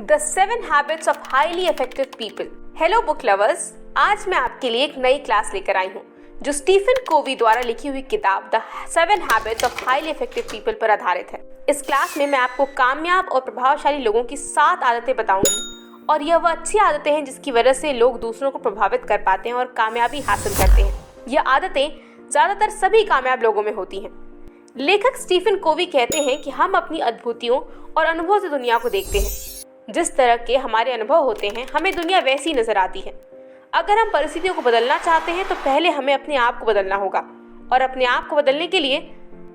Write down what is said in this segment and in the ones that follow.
The 7 habits of highly effective people. Hello book lovers, आज मैं आपके लिए एक नई क्लास लेकर आई हूँ जो स्टीफन कोवी द्वारा लिखी हुई किताब the 7 habits of highly effective people पर आधारित है। इस क्लास में मैं आपको कामयाब और प्रभावशाली लोगों की 7 आदतें बताऊंगी और यह वह अच्छी आदतें हैं जिसकी वजह से लोग दूसरों को प्रभावित कर पाते हैं और कामयाबी हासिल करते हैं। यह आदतें ज्यादातर सभी कामयाब लोगों में होती हैं। लेखक स्टीफन कोवी कहते हैं कि हम अपनी अद्भुतियों और अनुभव से दुनिया को देखते हैं। जिस तरह के हमारे अनुभव होते हैं, हमें दुनिया वैसी नजर आती है। अगर हम परिस्थितियों को बदलना चाहते हैं तो पहले हमें अपने आप को बदलना होगा और अपने आप को बदलने के लिए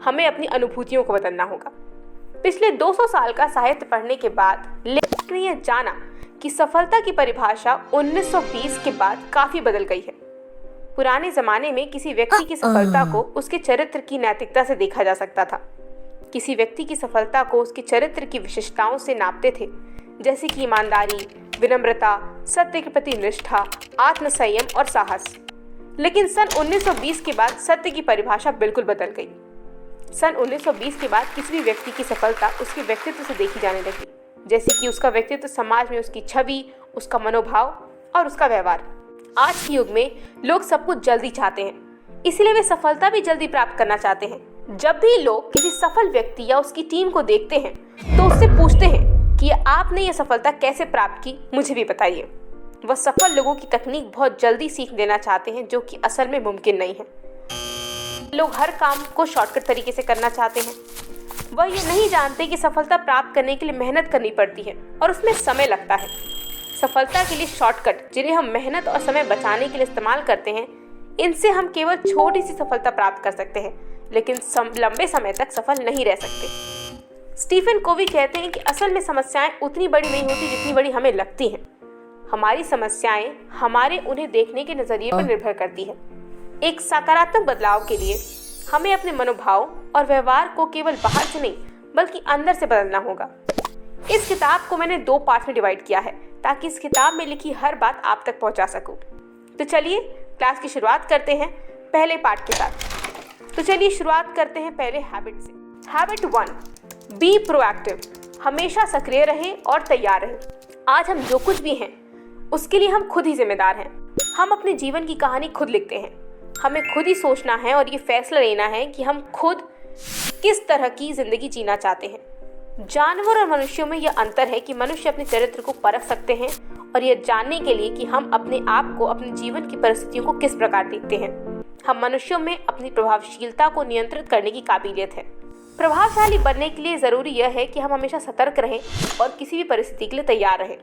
हमें अपनी अनुभूतियों को बदलना होगा। पिछले 200 साल का साहित्य पढ़ने के बाद लेखक ने यह जाना कि सफलता की परिभाषा 1920 के बाद काफी बदल गई है। पुराने जमाने में किसी व्यक्ति की सफलता को उसके चरित्र की नैतिकता से देखा जा सकता था। किसी व्यक्ति की सफलता को उसके चरित्र की विशेषताओं से नापते थे, जैसे कि ईमानदारी, विनम्रता, सत्य के प्रति निष्ठा, आत्मसंयम और साहस। लेकिन सन 1920 के बाद सत्य की परिभाषा बिल्कुल बदल गई। सन 1920 के बाद किसी भी व्यक्ति की सफलता उसके व्यक्तित्व से देखी जाने लगी, जैसे कि उसका व्यक्तित्व समाज में उसकी छवि, उसका मनोभाव और उसका व्यवहार। आज के युग में लोग सब कुछ जल्दी चाहते हैं, इसलिए वे सफलता भी जल्दी प्राप्त करना चाहते हैं। जब भी लोग किसी सफल व्यक्ति या उसकी टीम को देखते हैं तो उससे पूछते हैं कि आपने ये सफलता कैसे प्राप्त की, मुझे भी बताइए। वह सफल लोगों की तकनीक बहुत जल्दी सीख लेना चाहते हैं, जो कि असल में मुमकिन नहीं है। लोग हर काम को शॉर्टकट तरीके से करना चाहते हैं। वह ये नहीं जानते कि सफलता प्राप्त करने के लिए मेहनत करनी पड़ती है और उसमें समय लगता है। सफलता के लिए शॉर्टकट, जिन्हें हम मेहनत और समय बचाने के लिए इस्तेमाल करते हैं, इनसे हम केवल छोटी सी सफलता प्राप्त कर सकते हैं, लेकिन लंबे समय तक सफल नहीं रह सकते। स्टीफन कोवी कहते हैं कि असल में समस्याएं उतनी बड़ी नहीं होती जितनी बड़ी हमें लगती हैं। हमारी समस्याएं हमारे उन्हें देखने के नजरिए पर निर्भर करती है। एक सकारात्मक बदलाव के लिए हमें अपने मनोभाव और व्यवहार को केवल बाहर से नहीं बल्कि अंदर से बदलना होगा। इस किताब को मैंने 2 पार्ट में डिवाइड किया है ताकि इस किताब में लिखी हर बात आप तक पहुंचा सकूं। तो चलिए क्लास की शुरुआत करते हैं पहले पार्ट के साथ। तो चलिए शुरुआत करते हैं पहले हैबिट से। Habit 1, be proactive. हमेशा सक्रिय रहें और तैयार रहें। आज हम जो कुछ भी हैं उसके लिए हम खुद ही जिम्मेदार हैं। हम अपने जीवन की कहानी खुद लिखते हैं। हमें खुद ही सोचना है और ये फैसला लेना है कि हम खुद किस तरह की जिंदगी जीना चाहते हैं। जानवर और मनुष्यों में यह अंतर है कि मनुष्य अपने चरित्र को परख सकते हैं और यह जानने के लिए कि हम अपने आप को अपने जीवन की परिस्थितियों को किस प्रकार देखते हैं। हम मनुष्यों में अपनी प्रभावशीलता को नियंत्रित करने की काबिलियत है। प्रभावशाली बनने के लिए जरूरी यह है कि हम हमेशा सतर्क रहें और किसी भी परिस्थिति के लिए तैयार रहें।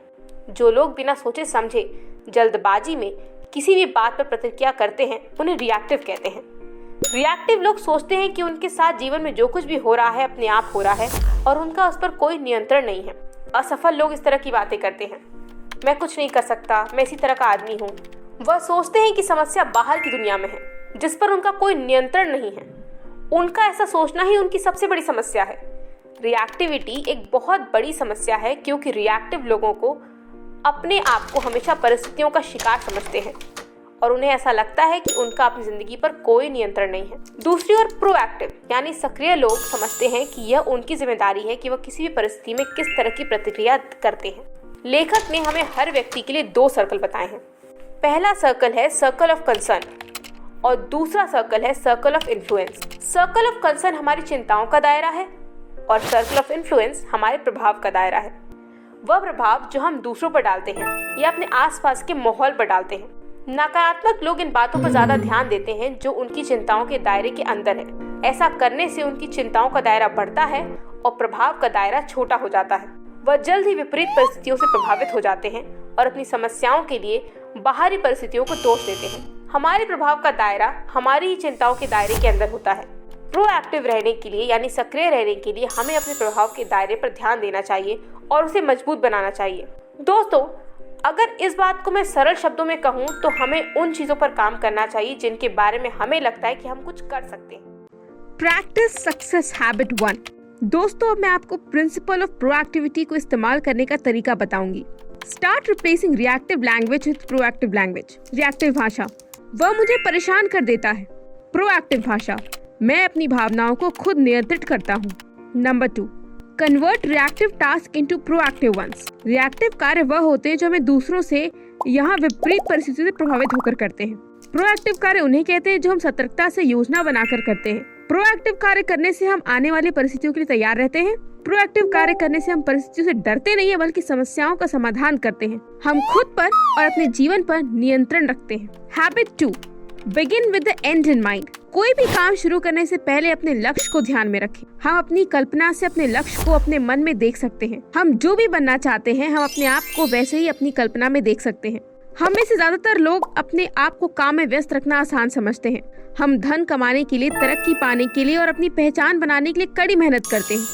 जो लोग बिना सोचे समझे जल्दबाजी में किसी भी बात पर प्रतिक्रिया करते हैं उन्हें रिएक्टिव कहते हैं। रिएक्टिव लोग सोचते हैं कि उनके साथ जीवन में जो कुछ भी हो रहा है अपने आप हो रहा है और उनका उस पर कोई नियंत्रण नहीं है। असफल लोग इस तरह की बातें करते हैं, मैं कुछ नहीं कर सकता, मैं इसी तरह का आदमी हूँ। वह सोचते हैं कि समस्या बाहर की दुनिया में है जिस पर उनका कोई नियंत्रण नहीं है। उनका ऐसा सोचना ही उनकी सबसे बड़ी समस्या है। रिएक्टिविटी एक बहुत बड़ी समस्या है क्योंकि रिएक्टिव लोगों को अपने आप को हमेशा परिस्थितियों का शिकार समझते हैं और उन्हें ऐसा लगता है कि उनका अपनी जिंदगी पर कोई नियंत्रण नहीं है। दूसरी ओर प्रोएक्टिव यानी सक्रिय लोग समझते हैं कि यह उनकी जिम्मेदारी है कि वह किसी भी परिस्थिति में किस तरह की प्रतिक्रिया करते हैं। लेखक ने हमें हर व्यक्ति के लिए 2 सर्कल बताए हैं। पहला सर्कल है सर्कल ऑफ कंसर्न और दूसरा सर्कल है circle of influence. Circle of concern हमारी चिंताओं का दायरा है और सर्कल ऑफ इन्फ्लुएंस हमारे प्रभाव का दायरा है। वह प्रभाव जो हम दूसरों पर डालते हैं या अपने आसपास के माहौल पर डालते हैं। नकारात्मक लोग इन बातों पर ज्यादा ध्यान देते हैं जो उनकी चिंताओं के दायरे के अंदर है। ऐसा करने से उनकी चिंताओं का दायरा बढ़ता है और प्रभाव का दायरा छोटा हो जाता है। वह जल्द ही विपरीत परिस्थितियों से प्रभावित हो जाते हैं और अपनी समस्याओं के लिए बाहरी परिस्थितियों को दोष देते हैं। हमारे प्रभाव का दायरा हमारी ही चिंताओं के दायरे के अंदर होता है। प्रोएक्टिव रहने के लिए यानी सक्रिय रहने के लिए हमें अपने प्रभाव के दायरे पर ध्यान देना चाहिए और उसे मजबूत बनाना चाहिए। दोस्तों, अगर इस बात को मैं सरल शब्दों में कहूँ तो हमें उन चीजों पर काम करना चाहिए जिनके बारे में हमें लगता है कि हम कुछ कर सकते हैं। Practice success habit 1। दोस्तों, अब मैं आपको प्रिंसिपल ऑफ प्रोएक्टिविटी को इस्तेमाल करने का तरीका बताऊंगी। Start replacing reactive language with proactive language. Reactive भाषा, वह मुझे परेशान कर देता है। प्रोएक्टिव भाषा, मैं अपनी भावनाओं को खुद नियंत्रित करता हूँ। Number 2, convert reactive task into proactive ones. Reactive कार्य वह होते हैं जो हमें दूसरों से यहाँ विपरीत परिस्थितियों से प्रभावित होकर करते हैं। प्रोएक्टिव कार्य उन्हें कहते हैं जो हम सतर्कता से योजना बनाकर करते हैं। प्रोएक्टिव कार्य करने से हम आने वाली परिस्थितियों के लिए तैयार रहते हैं। प्रोएक्टिव कार्य करने से हम परिस्थितियों से डरते नहीं है, बल्कि समस्याओं का समाधान करते हैं। हम खुद पर और अपने जीवन पर नियंत्रण रखते हैं। Habit 2, begin with the and in mind. कोई भी काम शुरू करने से पहले अपने लक्ष्य को ध्यान में रखें। हम अपनी कल्पना से अपने लक्ष्य को अपने मन में देख सकते हैं। हम जो भी बनना चाहते हैं, हम अपने आप को वैसे ही अपनी कल्पना में देख सकते हैं। हम में से ज्यादातर लोग अपने आप को काम में व्यस्त रखना आसान समझते हैं। हम धन कमाने के लिए, तरक्की पाने के लिए और अपनी पहचान बनाने के लिए कड़ी मेहनत करते हैं,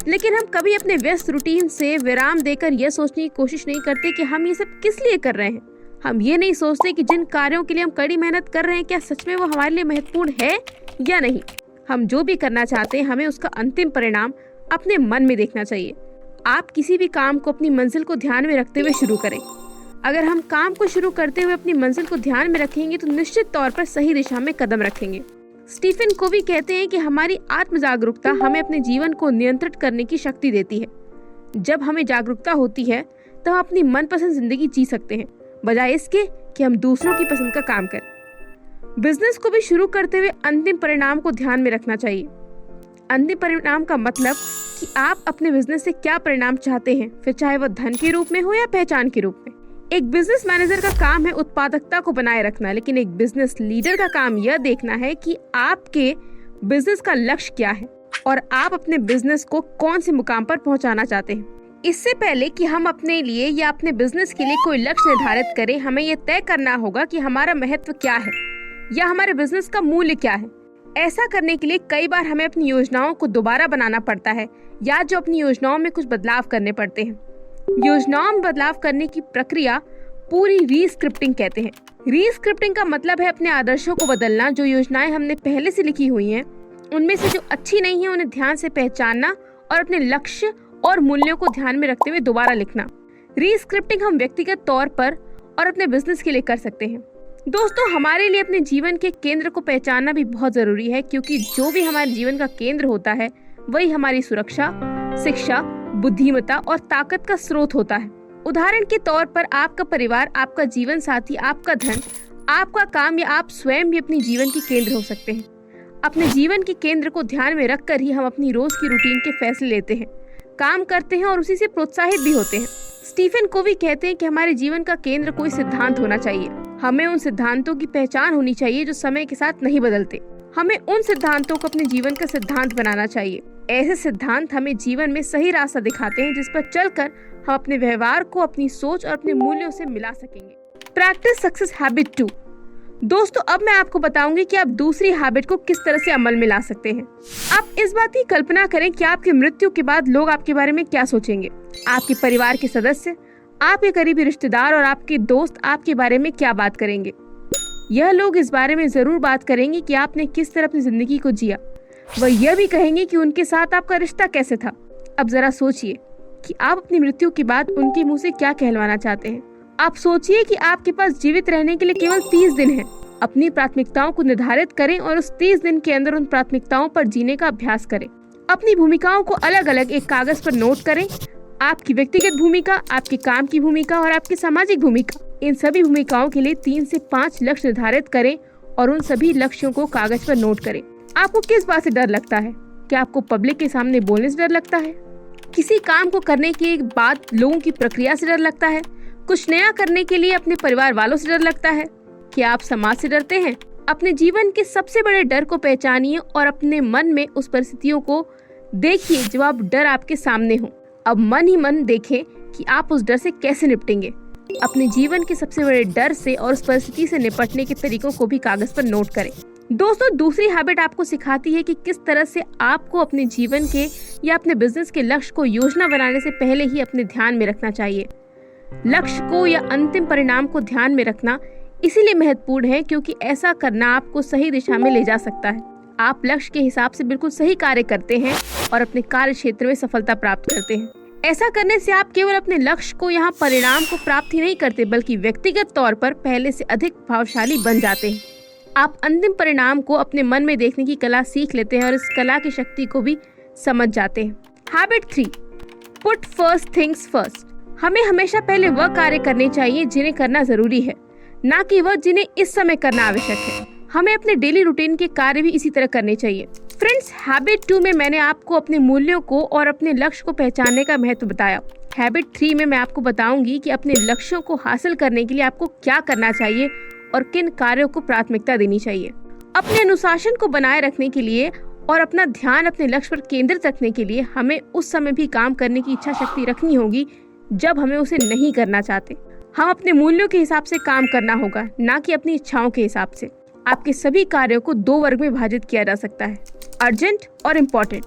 लेकिन हम कभी अपने व्यस्त रूटीन से विराम देकर यह सोचने की कोशिश नहीं करते कि हम ये सब किस लिए कर रहे हैं। हम ये नहीं सोचते कि जिन कार्यों के लिए हम कड़ी मेहनत कर रहे हैं, क्या सच में वो हमारे लिए महत्वपूर्ण है या नहीं। हम जो भी करना चाहते हैं, हमें उसका अंतिम परिणाम अपने मन में देखना चाहिए। आप किसी भी काम को अपनी मंजिल को ध्यान में रखते हुए शुरू करें। अगर हम काम को शुरू करते हुए अपनी मंजिल को ध्यान में रखेंगे तो निश्चित तौर पर सही दिशा में कदम रखेंगे। स्टीफन कोवी कहते हैं कि हमारी आत्म जागरूकता हमें अपने जीवन को नियंत्रित करने की शक्ति देती है। जब हमें जागरूकता होती है तो हम अपनी मनपसंद जिंदगी जी सकते हैं, बजाय इसके कि हम दूसरों की पसंद का काम करें। बिजनेस को भी शुरू करते हुए अंतिम परिणाम को ध्यान में रखना चाहिए। अंतिम परिणाम का मतलब कि आप अपने बिजनेस से क्या परिणाम चाहते हैं, फिर चाहे वह धन के रूप में हो या पहचान के रूप में। एक बिजनेस मैनेजर का काम है उत्पादकता को बनाए रखना, लेकिन एक बिजनेस लीडर का काम यह देखना है कि आपके बिजनेस का लक्ष्य क्या है और आप अपने बिजनेस को कौन से मुकाम पर पहुंचाना चाहते हैं। इससे पहले कि हम अपने लिए या अपने बिजनेस के लिए कोई लक्ष्य निर्धारित करें, हमें यह तय करना होगा कि हमारा महत्व क्या है या हमारे बिजनेस का मूल्य क्या है। ऐसा करने के लिए कई बार हमें अपनी योजनाओं को दोबारा बनाना पड़ता है या जो अपनी योजनाओं में कुछ बदलाव करने पड़ते हैं। योजनाओं में बदलाव करने की प्रक्रिया पूरी रीस्क्रिप्टिंग कहते हैं। रीस्क्रिप्टिंग का मतलब है अपने आदर्शों को बदलना। जो योजनाएं हमने पहले से लिखी हुई हैं, उनमें से जो अच्छी नहीं है उन्हें ध्यान से पहचानना और अपने लक्ष्य और मूल्यों को ध्यान में रखते हुए दोबारा लिखना। रीस्क्रिप्टिंग हम व्यक्तिगत तौर पर और अपने बिजनेस के लिए कर सकते हैं। दोस्तों, हमारे लिए अपने जीवन के केंद्र को पहचानना भी बहुत जरूरी है, क्योंकि जो भी हमारे जीवन का केंद्र होता है वही हमारी सुरक्षा, शिक्षा, बुद्धिमत्ता और ताकत का स्रोत होता है। उदाहरण के तौर पर आपका परिवार, आपका जीवन साथी, आपका धन, आपका काम या आप स्वयं भी अपनी जीवन के केंद्र हो सकते हैं। अपने जीवन के केंद्र को ध्यान में रखकर ही हम अपनी रोज की रूटीन के फैसले लेते हैं, काम करते हैं और उसी से प्रोत्साहित भी होते हैं। स्टीफन कोवी कहते हैं कि हमारे जीवन का केंद्र कोई सिद्धांत होना चाहिए। हमें उन सिद्धांतों की पहचान होनी चाहिए जो समय के साथ नहीं बदलते। हमें उन सिद्धांतों को अपने जीवन का सिद्धांत बनाना चाहिए। ऐसे सिद्धांत हमें जीवन में सही रास्ता दिखाते हैं, जिस पर चलकर हम अपने व्यवहार को अपनी सोच और अपने मूल्यों से मिला सकेंगे। Practice success habit 2। दोस्तों, अब मैं आपको बताऊंगी कि आप दूसरी हैबिट को किस तरह से अमल में ला सकते हैं। आप इस बात की कल्पना करें कि आपकी मृत्यु के बाद लोग आपके बारे में क्या सोचेंगे। आपके परिवार के सदस्य, आपके करीबी रिश्तेदार और आपके दोस्त आपके बारे में क्या बात करेंगे। यह लोग इस बारे में जरूर बात करेंगे कि आपने किस तरह अपनी जिंदगी को जिया। वह यह भी कहेंगे कि उनके साथ आपका रिश्ता कैसे था। अब जरा सोचिए कि आप अपनी मृत्यु के बाद उनके मुंह से क्या कहलवाना चाहते हैं। आप सोचिए कि आपके पास जीवित रहने के लिए केवल 30 दिन है। अपनी प्राथमिकताओं को निर्धारित करें और उस 30 दिन के अंदर उन प्राथमिकताओं पर जीने का अभ्यास करें। अपनी भूमिकाओं को अलग अलग एक कागज पर नोट करें। आपकी व्यक्तिगत भूमिका, आपके काम की भूमिका और आपकी सामाजिक भूमिका, इन सभी भूमिकाओं के लिए 3 से 5 लक्ष्य निर्धारित करें और उन सभी लक्ष्यों को कागज पर नोट करें। आपको किस बात से डर लगता है? क्या आपको पब्लिक के सामने बोलने से डर लगता है? किसी काम को करने के बाद लोगों की प्रक्रिया से डर लगता है? कुछ नया करने के लिए अपने परिवार वालों से डर लगता है? क्या आप समाज से डरते हैं? अपने जीवन के सबसे बड़े डर को पहचानिए और अपने मन में उस परिस्थितियों को देखिए जब आप डर आपके सामने हो। अब मन ही मन देखें कि आप उस डर से कैसे निपटेंगे। अपने जीवन के सबसे बड़े डर से और उस परिस्थिति से निपटने के तरीकों को भी कागज पर नोट करें। दोस्तों, दूसरी हैबिट आपको सिखाती है कि किस तरह से आपको अपने जीवन के या अपने बिजनेस के लक्ष्य को योजना बनाने से पहले ही अपने ध्यान में रखना चाहिए। लक्ष्य को या अंतिम परिणाम को ध्यान में रखना इसीलिए महत्वपूर्ण है क्योंकि ऐसा करना आपको सही दिशा में ले जा सकता है। आप लक्ष्य के हिसाब से बिल्कुल सही कार्य करते हैं और अपने कार्य क्षेत्र में सफलता प्राप्त करते हैं। ऐसा करने से आप केवल अपने लक्ष्य को यहाँ परिणाम को प्राप्त ही नहीं करते, बल्कि व्यक्तिगत तौर पर पहले से अधिक प्रभावशाली बन जाते हैं। आप अंतिम परिणाम को अपने मन में देखने की कला सीख लेते हैं और इस कला की शक्ति को भी समझ जाते हैं। Habit 3, put first things first. हमें हमेशा पहले वह कार्य करने चाहिए जिन्हें करना जरूरी है, ना कि वह जिन्हें इस समय करना आवश्यक है। हमें अपने डेली रूटीन के कार्य भी इसी तरह करने चाहिए। फ्रेंड्स, हैबिट 2 में मैंने आपको अपने मूल्यों को और अपने लक्ष्य को पहचानने का महत्व बताया। हैबिट 3 में मैं आपको बताऊंगी कि अपने लक्ष्यों को हासिल करने के लिए आपको क्या करना चाहिए और किन कार्यों को प्राथमिकता देनी चाहिए। अपने अनुशासन को बनाए रखने के लिए और अपना ध्यान अपने लक्ष्य पर केंद्रित रखने के लिए हमें उस समय भी काम करने की इच्छा शक्ति रखनी होगी जब हमें उसे नहीं करना चाहते। हम अपने मूल्यों के हिसाब से काम करना होगा, ना कि अपनी इच्छाओं के हिसाब से। आपके सभी कार्यों को 2 वर्ग में विभाजित किया जा सकता है, अर्जेंट और इम्पोर्टेंट।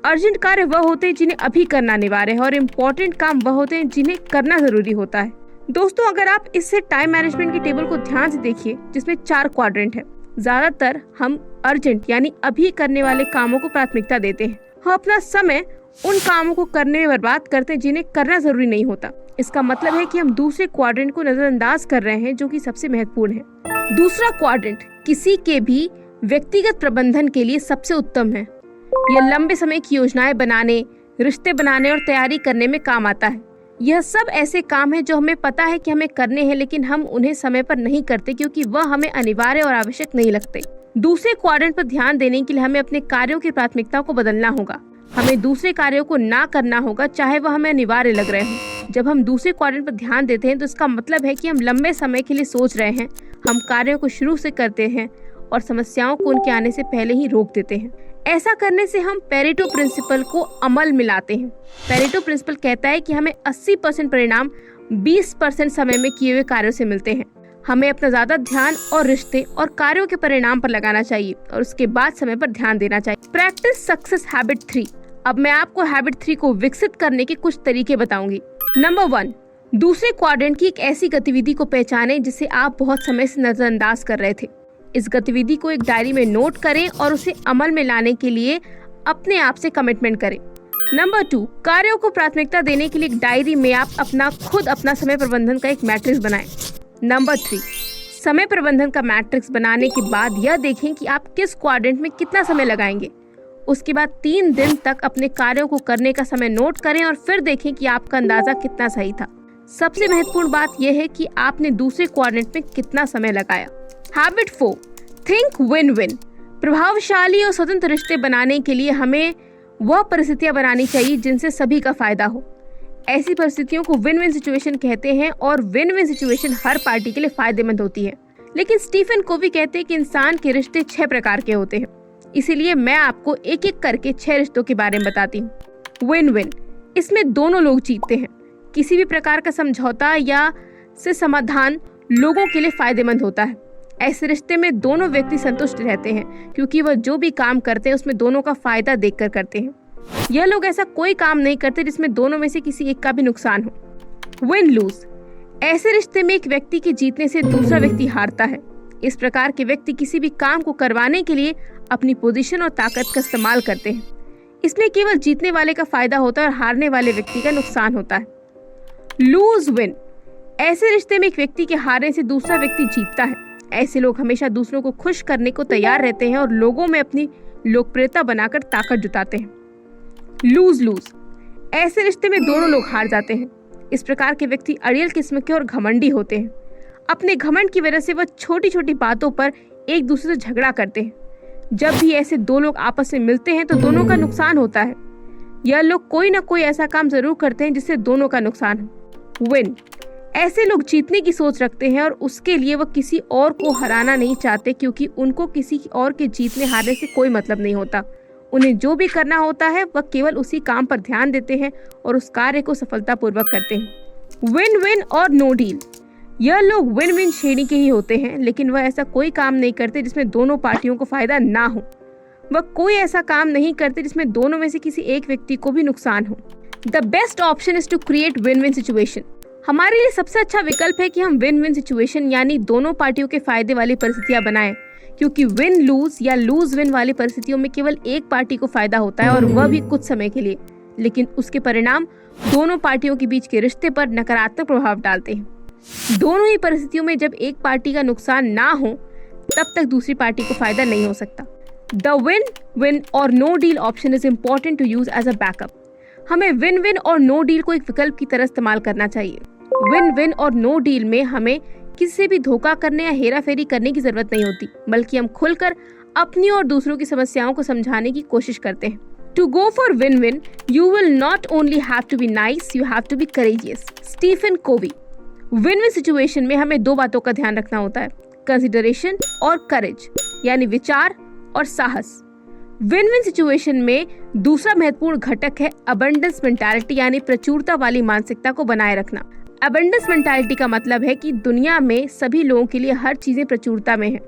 अर्जेंट कार्य वह होते हैं जिन्हें अभी करना अनिवार्य है और इम्पोर्टेंट काम वह होते हैं जिन्हें करना जरूरी होता है। दोस्तों, अगर आप इससे टाइम मैनेजमेंट की टेबल को ध्यान से देखिए, जिसमें 4 क्वाड्रेंट है, ज्यादातर हम अर्जेंट यानी अभी करने वाले कामों को प्राथमिकता देते हैं। हम अपना समय उन कामों को करने में बर्बाद करते हैं जिन्हें करना जरूरी नहीं होता। इसका मतलब है कि हम दूसरे क्वाड्रेंट को नजरअंदाज कर रहे हैं, जो कि सबसे महत्वपूर्ण है। दूसरा क्वाड्रेंट किसी के भी व्यक्तिगत प्रबंधन के लिए सबसे उत्तम है। यह लंबे समय की योजनाएं बनाने, रिश्ते बनाने और तैयारी करने में काम आता है। यह सब ऐसे काम है जो हमें पता है कि हमें करने हैं, लेकिन हम उन्हें समय पर नहीं करते क्योंकि वह हमें अनिवार्य और आवश्यक नहीं लगते। दूसरे क्वाड्रेंट पर ध्यान देने के लिए हमें अपने कार्यों की प्राथमिकता को बदलना होगा। हमें दूसरे कार्यों को ना करना होगा, चाहे वह हमें अनिवार्य लग रहे हों। जब हम दूसरे क्वाड्रेंट पर ध्यान देते हैं तो इसका मतलब है कि हम लंबे समय के लिए सोच रहे हैं, हम कार्यों को शुरू से करते हैं और समस्याओं को उनके आने से पहले ही रोक देते हैं। ऐसा करने से हम पेरेटो प्रिंसिपल को अमल में लाते हैं। पेरेटो प्रिंसिपल कहता है कि हमें 80% परिणाम 20% समय में किए हुए कार्यों से मिलते हैं। हमें अपना ज्यादा ध्यान और रिश्ते और कार्यों के परिणाम पर लगाना चाहिए और उसके बाद समय पर ध्यान देना चाहिए। Practice success habit 3। अब मैं आपको हैबिट 3 को विकसित करने के कुछ तरीके बताऊंगी। नंबर 1, दूसरे क्वाड्रेंट की एक ऐसी गतिविधि को पहचानें जिसे आप बहुत समय से नजरअंदाज कर रहे थे। इस गतिविधि को एक डायरी में नोट करें और उसे अमल में लाने के लिए अपने आप से कमिटमेंट करें। नंबर 2, कार्यों को प्राथमिकता देने के लिए एक डायरी में आप अपना समय प्रबंधन का एक मैट्रिक्स बनाएं। नंबर 3, समय प्रबंधन का मैट्रिक्स बनाने के बाद यह देखें कि आप किस क्वाड्रेंट में कितना समय लगाएंगे। उसके बाद 3 दिन तक अपने कार्यों को करने का समय नोट करें और फिर देखें कि आपका अंदाजा कितना सही था। सबसे महत्वपूर्ण बात यह है कि आपने दूसरे क्वाड्रेंट में कितना समय लगाया। Habit 4, think win win. प्रभावशाली और स्वतंत्र रिश्ते बनाने के लिए हमें वह परिस्थितियां बनानी चाहिए जिनसे सभी का फायदा हो। ऐसी परिस्थितियों को विन विन सिचुएशन कहते हैं और विन विन सिचुएशन हर पार्टी के लिए फायदेमंद होती है। लेकिन स्टीफन कोवी कहते हैं कि इंसान के रिश्ते 6 प्रकार के होते हैं। इसीलिए मैं आपको एक एक करके 6 रिश्तों के बारे में बताती हूँ। विन विन, इसमें दोनों लोग जीतते हैं। किसी भी प्रकार का समझौता या से समाधान लोगों के लिए फायदेमंद होता है। ऐसे रिश्ते में दोनों व्यक्ति संतुष्ट रहते हैं क्योंकि वह जो भी काम करते हैं उसमें दोनों का फायदा देखकर करते हैं। यह लोग ऐसा कोई काम नहीं करते जिसमें दोनों में से किसी एक का भी नुकसान हो। विन लूज, ऐसे रिश्ते में एक व्यक्ति के जीतने से दूसरा व्यक्ति हारता है। इस प्रकार के व्यक्ति किसी भी काम को करवाने के लिए अपनी पोजीशन और ताकत का इस्तेमाल करते हैं। इसमें केवल जीतने वाले का फायदा होता है और हारने वाले व्यक्ति का नुकसान होता है। लूज विन, ऐसे रिश्ते में एक व्यक्ति के हारने से दूसरा व्यक्ति जीतता है। ऐसे लोग हमेशा दूसरों को खुश करने को तैयार रहते हैं और लोगों में अपनी लोकप्रियता बनाकर ताकत जुटाते हैं। लूज लूज, ऐसे रिश्ते में दोनों लोग हार जाते हैं। इस प्रकार के व्यक्ति अड़ियल किस्म के और घमंडी होते हैं। अपने घमंड की वजह से वह छोटी छोटी बातों पर एक दूसरे से झगड़ा करते हैं। जब भी ऐसे 2 लोग आपस में मिलते हैं तो दोनों का नुकसान होता है। यह लोग कोई ना कोई ऐसा काम जरूर करते हैं जिससे दोनों का नुकसान हो। विन, ऐसे लोग जीतने की सोच रखते हैं और उसके लिए वह किसी और को हराना नहीं चाहते क्योंकि उनको किसी और के जीतने हारने से कोई मतलब नहीं होता। उन्हें जो भी करना होता है वह केवल उसी काम पर ध्यान देते हैं और उस कार्य को सफलतापूर्वक करते हैं। विन विन और नो डील, यह लोग विन विन श्रेणी के ही होते हैं, लेकिन वह ऐसा कोई काम नहीं करते जिसमें दोनों पार्टियों को फायदा ना हो। वह कोई ऐसा काम नहीं करते जिसमें दोनों में से किसी एक व्यक्ति को भी नुकसान हो। The best option is to create win win situation. हमारे लिए सबसे अच्छा विकल्प है कि हम विन विन सिचुएशन यानी दोनों पार्टियों के फायदे वाली परिस्थितियां बनाएं, क्योंकि विन लूज या लूज विन वाली परिस्थितियों में केवल एक पार्टी को फायदा होता है और वह भी कुछ समय के लिए, लेकिन उसके परिणाम दोनों पार्टियों के बीच के रिश्ते पर नकारात्मक प्रभाव डालते हैं। दोनों ही परिस्थितियों में जब एक पार्टी का नुकसान ना हो तब तक दूसरी पार्टी को फायदा नहीं हो सकता। द विन विन और no deal option is important to use as a backup. हमें विन विन और नो डील को एक विकल्प की तरह इस्तेमाल करना चाहिए। विन विन और नो डील में हमें किसी से भी धोखा करने या हेरा फेरी करने की जरूरत नहीं होती, बल्कि हम खुलकर अपनी और दूसरों की समस्याओं को समझाने की कोशिश करते हैं। To go for win-win, you will not only have to be nice, you have to be courageous. Stephen Covey. Win-win situation में हमें दो बातों का ध्यान रखना होता है, कंसिडरेशन और करेज, यानी विचार और साहस। विन-विन सिचुएशन में दूसरा महत्वपूर्ण घटक है अबंडेंस मेंटालिटी, यानी प्रचुरता वाली मानसिकता को बनाए रखना। अबंडेंस मेंटालिटी का मतलब है कि दुनिया में सभी लोगों के लिए हर चीजें प्रचुरता में है।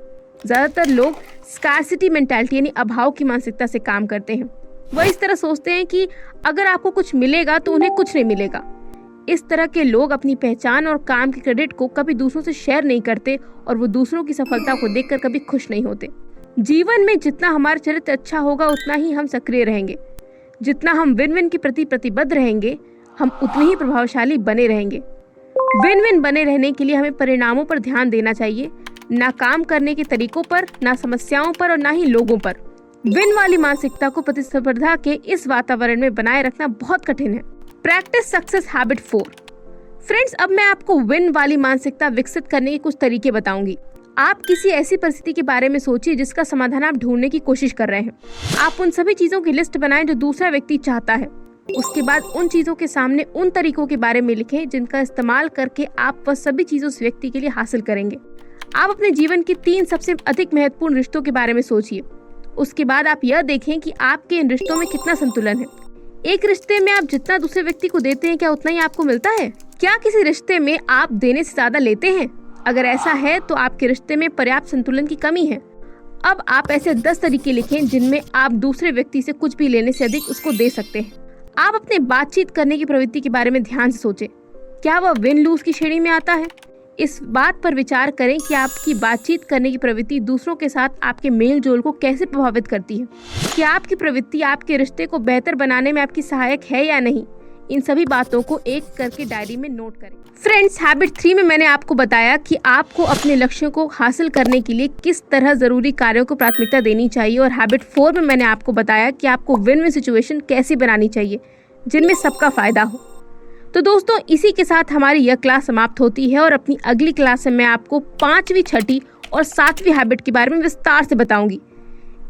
ज्यादातर लोग स्कार्सिटी मेंटालिटी यानी अभाव की मानसिकता से काम करते हैं। वह इस तरह सोचते हैं कि अगर आपको कुछ मिलेगा तो उन्हें कुछ नहीं मिलेगा। इस तरह के लोग अपनी पहचान और काम के क्रेडिट को कभी दूसरों से शेयर नहीं करते और वो दूसरों की सफलता को देखकर कभी खुश नहीं होते। जीवन में जितना हमारा चरित्र अच्छा होगा उतना ही हम सक्रिय रहेंगे। जितना हम विन विन के प्रति प्रतिबद्ध रहेंगे, हम उतने ही प्रभावशाली बने रहेंगे। विन विन बने रहने के लिए हमें परिणामों पर ध्यान देना चाहिए, ना काम करने के तरीकों पर, ना समस्याओं पर और ना ही लोगों पर। विन वाली मानसिकता को प्रतिस्पर्धा के इस वातावरण में बनाए रखना बहुत कठिन है। Practice success habit 4। फ्रेंड्स, अब मैं आपको विन वाली मानसिकता विकसित करने के कुछ तरीके बताऊंगी। आप किसी ऐसी परिस्थिति के बारे में सोचिए जिसका समाधान आप ढूंढने की कोशिश कर रहे हैं। आप उन सभी चीजों की लिस्ट बनाएं जो दूसरा व्यक्ति चाहता है। उसके बाद उन चीजों के सामने उन तरीकों के बारे में लिखें जिनका इस्तेमाल करके आप वह सभी चीजें उस व्यक्ति के लिए हासिल करेंगे। आप अपने जीवन के 3 सबसे अधिक महत्वपूर्ण रिश्तों के बारे में सोचिए। उसके बाद आप यह देखें कि आपके इन रिश्तों में कितना संतुलन है। एक रिश्ते में आप जितना दूसरे व्यक्ति को देते हैं, क्या उतना ही आपको मिलता है? क्या किसी रिश्ते में आप देने से ज्यादा लेते हैं? अगर ऐसा है तो आपके रिश्ते में पर्याप्त संतुलन की कमी है। अब आप ऐसे 10 तरीके लिखें जिनमें आप दूसरे व्यक्ति से कुछ भी लेने से अधिक उसको दे सकते हैं। आप अपने बातचीत करने की प्रवृत्ति के बारे में ध्यान से सोचें। क्या वह विन लूज की श्रेणी में आता है? इस बात पर विचार करें कि आपकी बातचीत करने की प्रवृत्ति दूसरों के साथ आपके मेल जोल को कैसे प्रभावित करती है। क्या आपकी प्रवृत्ति आपके रिश्ते को बेहतर बनाने में आपकी सहायक है या नहीं? इन सभी बातों को एक करके डायरी में नोट करें। फ्रेंड्स, हैबिट 3 में मैंने आपको बताया कि आपको अपने लक्ष्यों को हासिल करने के लिए किस तरह जरूरी कार्यों को प्राथमिकता देनी चाहिए, और हैबिट 4 में मैंने आपको बताया कि आपको विन विन सिचुएशन कैसी बनानी चाहिए जिनमें सबका फायदा हो। तो दोस्तों, इसी के साथ हमारी यह क्लास समाप्त होती है और अपनी अगली क्लास में मैं आपको 5वीं, 6ठी और 7वीं हैबिट के बारे में विस्तार से बताऊंगी।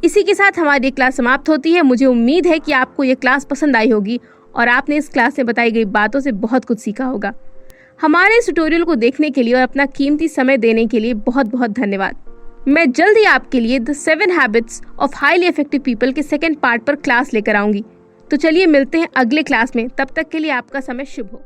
इसी के साथ हमारी क्लास समाप्त होती है। मुझे उम्मीद है कि आपको ये क्लास पसंद आई होगी और आपने इस क्लास में बताई गई बातों से बहुत कुछ सीखा होगा। हमारे इस ट्यूटोरियल को देखने के लिए और अपना कीमती समय देने के लिए बहुत बहुत धन्यवाद। मैं जल्द ही आपके लिए the 7 habits of highly effective people के 2nd पार्ट पर क्लास लेकर आऊंगी। तो चलिए मिलते हैं अगले क्लास में। तब तक के लिए आपका समय शुभ हो।